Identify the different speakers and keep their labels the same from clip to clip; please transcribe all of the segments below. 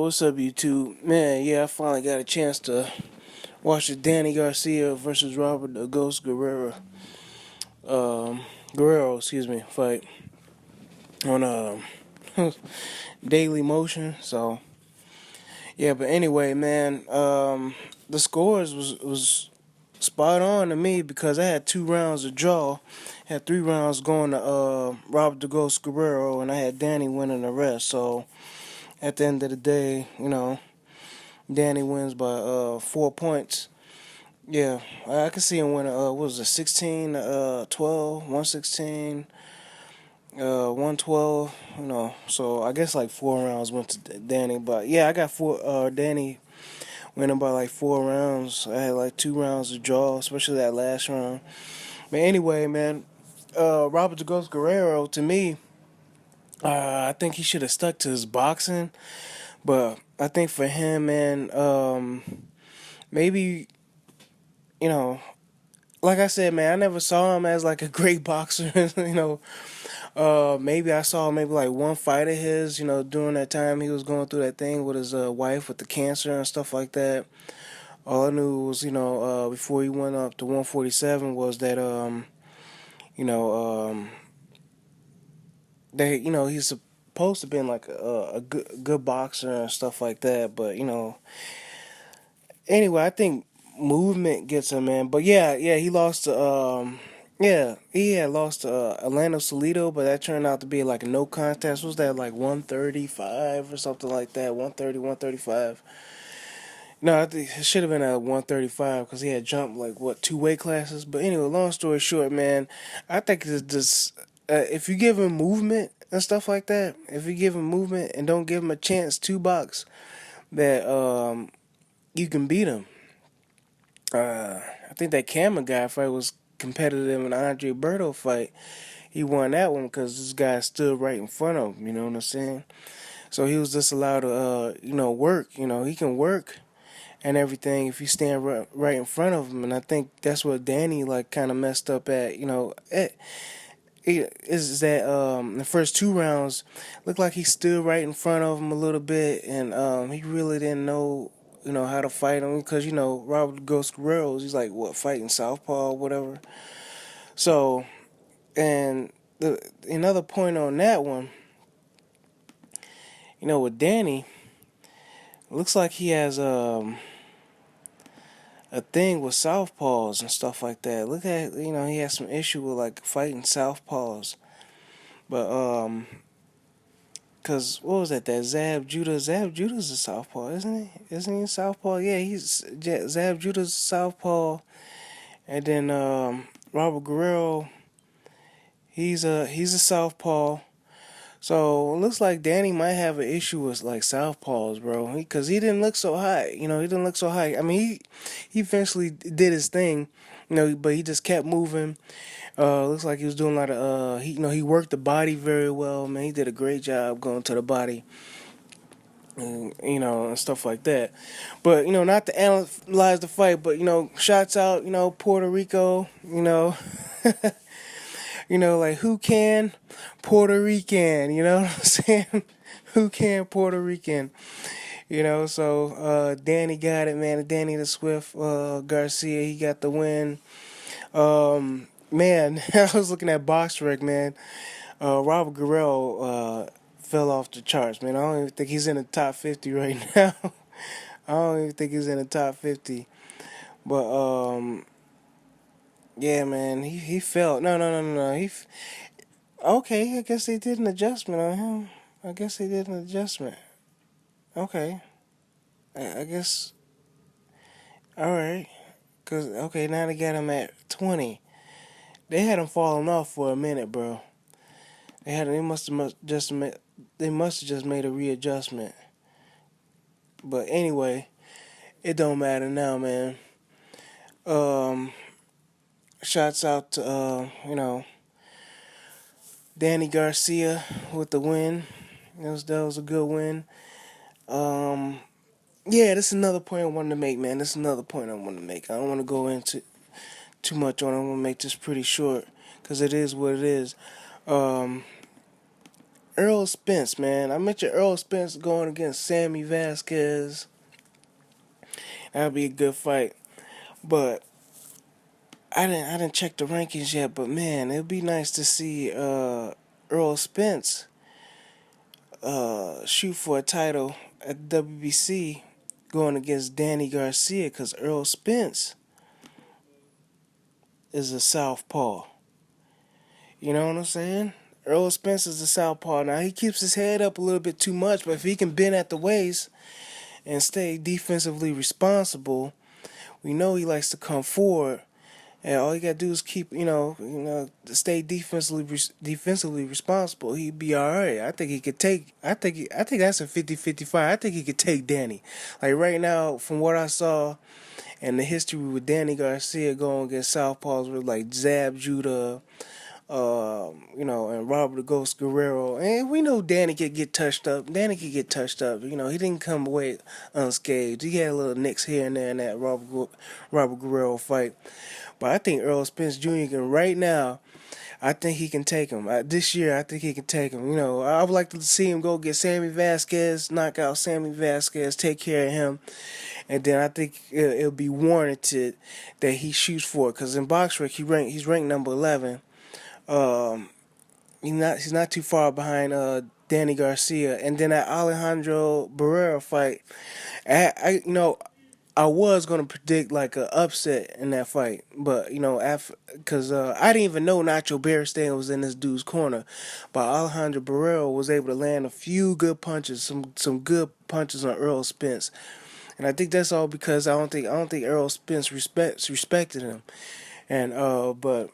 Speaker 1: what's up, YouTube? Man, yeah, I finally got a chance to watch the Danny Garcia versus Robert the Ghost Guerrero, fight on Daily Motion. So yeah, but anyway, man, the scores was spot on to me because I had 2 rounds of draw, had 3 rounds going to Robert the Ghost Guerrero, and I had Danny winning the rest. So at the end of the day, Danny wins by 4 points. Yeah, I can see him winning. What was it, 16, 12, 116, 112. So I guess like 4 rounds went to Danny. But yeah, I got Danny winning by like 4 rounds. I had like 2 rounds of draw, especially that last round. But anyway, man, Robert the Ghost Guerrero, to me, I think he should have stuck to his boxing. But I think for him, man, maybe, you know, like I said, man, I never saw him as like a great boxer. Maybe I saw maybe like one fight of his. During that time he was going through that thing with his wife with the cancer and stuff like that. All I knew was, before he went up to 147 was that you know, they, he's supposed to been like a good boxer and stuff like that. But anyway, I think movement gets him, man. But yeah, he lost to he had lost to Orlando Salido, but that turned out to be like a no contest. Was that like 135 or something like that? 130, 135. No, I think it should have been at 135 because he had jumped like what 2 weight classes. But anyway, long story short, man, I think it's just if you give him movement and stuff like that, if you give him movement and don't give him a chance to box, that you can beat him. I think that Kama guy fight was competitive in the Andre Berto fight. He won that one because this guy stood right in front of him. You know what I'm saying? So he was just allowed to, work. He can work and everything if you stand right in front of him. And I think that's what Danny like kind of messed up at. Is that the first 2 rounds looked like he stood right in front of him a little bit, and he really didn't know how to fight him because Robert Ghost Guerrero, he's like what, fighting southpaw or whatever. So, and another point on that one, with Danny, looks like he has a thing with southpaws and stuff like that. Look at he has some issue with like fighting southpaws, but cause what was that Zab Judah's a southpaw, isn't he? Isn't he a southpaw? Yeah, Zab Judah's a southpaw, and then Robert Guerrero, he's a southpaw. So it looks like Danny might have an issue with like southpaws, bro. Because he didn't look so high. He didn't look so high. I mean, he eventually did his thing, but he just kept moving. Looks like he was doing a lot of he worked the body very well, man. He did a great job going to the body, and stuff like that. But not to analyze the fight, but shots out, Puerto Rico, like who can Puerto Rican, you know what I'm saying? Who can Puerto Rican? So Danny got it, man. Danny the Swift Garcia, he got the win. Man, I was looking at BoxRec, man. Robert Guerrero fell off the charts, man. I don't even think he's in the top 50 right now. I don't even think he's in the top 50. But yeah, man, he fell. No. Okay, I guess they did an adjustment on him. I guess they did an adjustment. Okay, I guess. All right, okay, now they got him at 20. They had him falling off for a minute, bro. They must have just made a readjustment. But anyway, it don't matter now, man. Shouts out to Danny Garcia with the win. That was a good win. Yeah, this is another point I wanted to make, man. I don't want to go into too much on it. I'm going to make this pretty short because it is what it is. Earl Spence, man. I mentioned Earl Spence going against Sammy Vasquez. That'd be a good fight. But I didn't check the rankings yet. But man, it'd be nice to see Earl Spence shoot for a title at WBC going against Danny Garcia, because Earl Spence is a southpaw. You know what I'm saying? Earl Spence is a southpaw. Now he keeps his head up a little bit too much, but if he can bend at the waist and stay defensively responsible, we know he likes to come forward. And all you gotta do is keep, stay defensively responsible. He'd be all right. I think he could take. I think that's a 50-50 fight. I think he could take Danny. Like right now, from what I saw, and the history with Danny Garcia going against southpaws with like Zab Judah, and Robert the Ghost Guerrero. And we know Danny could get touched up. He didn't come away unscathed. He had a little nicks here and there in that Robert Guerrero fight. But I think Earl Spence Jr. can right now. I think he can take him. This year, I think he can take him. I would like to see him go get Sammy Vasquez, knock out Sammy Vasquez, take care of him. And then I think it'll be warranted that he shoots for it. Because in BoxRec, he's ranked number 11. He's not too far behind Danny Garcia. And then that Alejandro Barrera fight, I was gonna predict like an upset in that fight, but because I didn't even know Nacho Beristain was in this dude's corner, but Alejandro Barrera was able to land a few good punches, some good punches on Earl Spence, and I think that's all because I don't think Earl Spence respected him, and but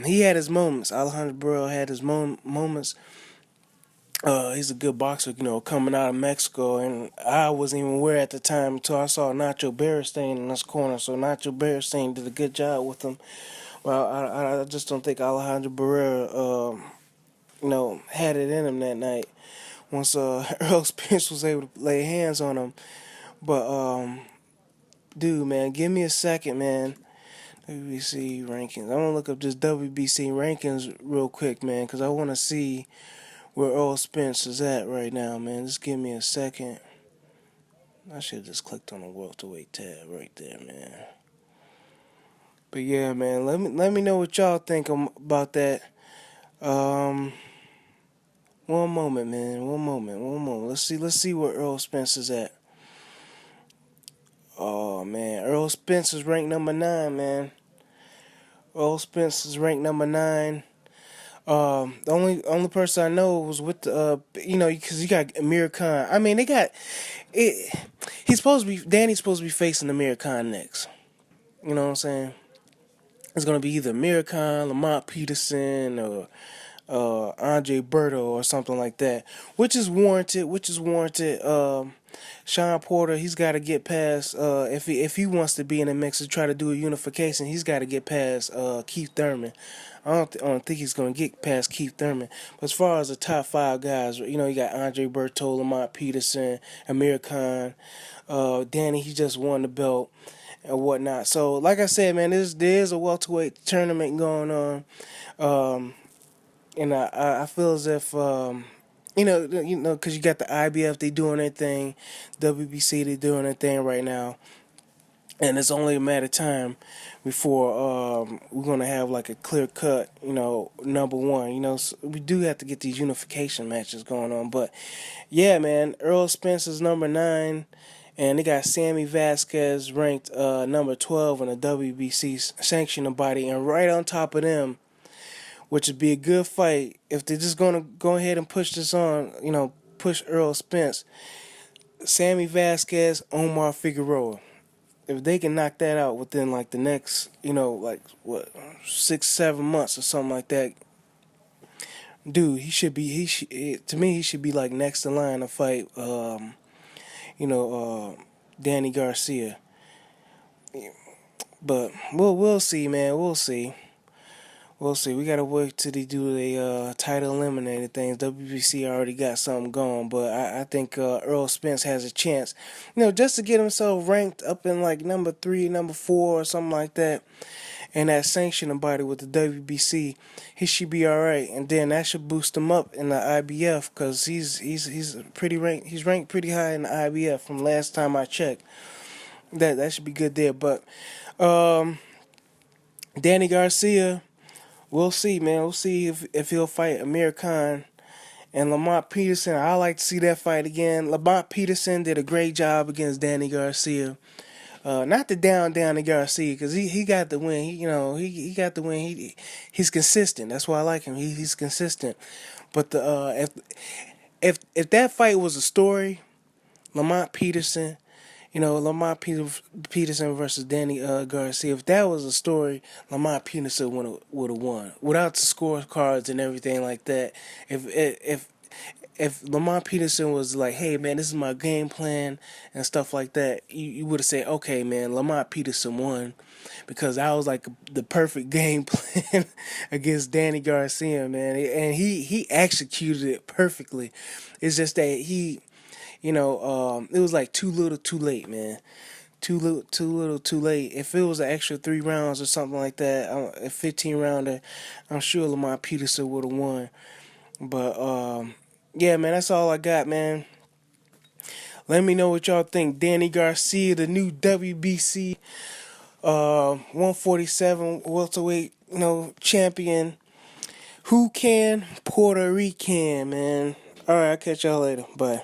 Speaker 1: he had his moments. Alejandro Barrera had his moments. He's a good boxer, coming out of Mexico, and I wasn't even aware at the time until I saw Nacho Beristain in this corner. So Nacho Beristain did a good job with him. Well, I just don't think Alejandro Barrera, had it in him that night once Earl Spence was able to lay hands on him. But dude, man, give me a second, man. WBC rankings. I'm gonna look up this WBC rankings real quick, man, because I want to see where Earl Spence is at right now, man. Just give me a second. I should have just clicked on the welterweight tab right there, man. But yeah, man, let me know what y'all think about that. One moment, man. One moment. Let's see where Earl Spence is at. Oh man, Earl Spence is ranked number 9, man. Earl Spence is ranked number 9. The only person I know was with the because you got Amir Khan. I mean, they got it. Danny's supposed to be facing Amir Khan next. You know what I'm saying? It's gonna be either Amir Khan, Lamont Peterson, or Andre Berto or something like that, which is warranted. Sean Porter, he's got to get past if he wants to be in the mix to try to do a unification, he's got to get past Keith Thurman. I don't think he's going to get past Keith Thurman. But as far as the top 5 guys, you got Andre Berto, Lamont Peterson, Amir Khan, Danny, he just won the belt and whatnot. So, like I said, man, there's a welterweight tournament going on, and I feel as if because you got the IBF, they doing their thing, WBC, they doing their thing right now. And it's only a matter of time before we're going to have like a clear cut, number 1. So we do have to get these unification matches going on. But yeah, man, Earl Spence is number 9. And they got Sammy Vasquez ranked number 12 in the WBC sanctioning body. And right on top of them, which would be a good fight if they're just going to go ahead and push this on, push Earl Spence, Sammy Vasquez, Omar Figueroa. If they can knock that out within like the next, 6-7 months or something like that, dude, he should be like next in line to fight, Danny Garcia. But we'll see, man. We'll see. We gotta wait till they do the title eliminated things. WBC already got something going, but I think Earl Spence has a chance, just to get himself ranked up in like number 3, number 4, or something like that. and that sanctioning body with the WBC, he should be all right, and then that should boost him up in the IBF because he's pretty ranked. He's ranked pretty high in the IBF from last time I checked. That should be good there. But um, Danny Garcia, we'll see, man. We'll see if he'll fight Amir Khan. And Lamont Peterson, I like to see that fight again. Lamont Peterson did a great job against Danny Garcia. Not to down Danny Garcia because he got the win. He got the win. He's consistent. That's why I like him. He's consistent. But if that fight was a story, Lamont Peterson, Peterson versus Danny Garcia. If that was a story, Lamont Peterson would have won without the scorecards and everything like that. If Lamont Peterson was like, hey man, this is my game plan and stuff like that, you would have said, okay man, Lamont Peterson won because that was like the perfect game plan against Danny Garcia, man, and he executed it perfectly. It's just that it was like too little, too late, man. Too little, too late. If it was an extra 3 rounds or something like that, a 15 rounder, I'm sure Lamont Peterson would have won. But yeah, man, that's all I got, man. Let me know what y'all think. Danny Garcia, the new WBC 147 welterweight, champion. Who can? Puerto Rican, man. All right, I'll catch y'all later. Bye.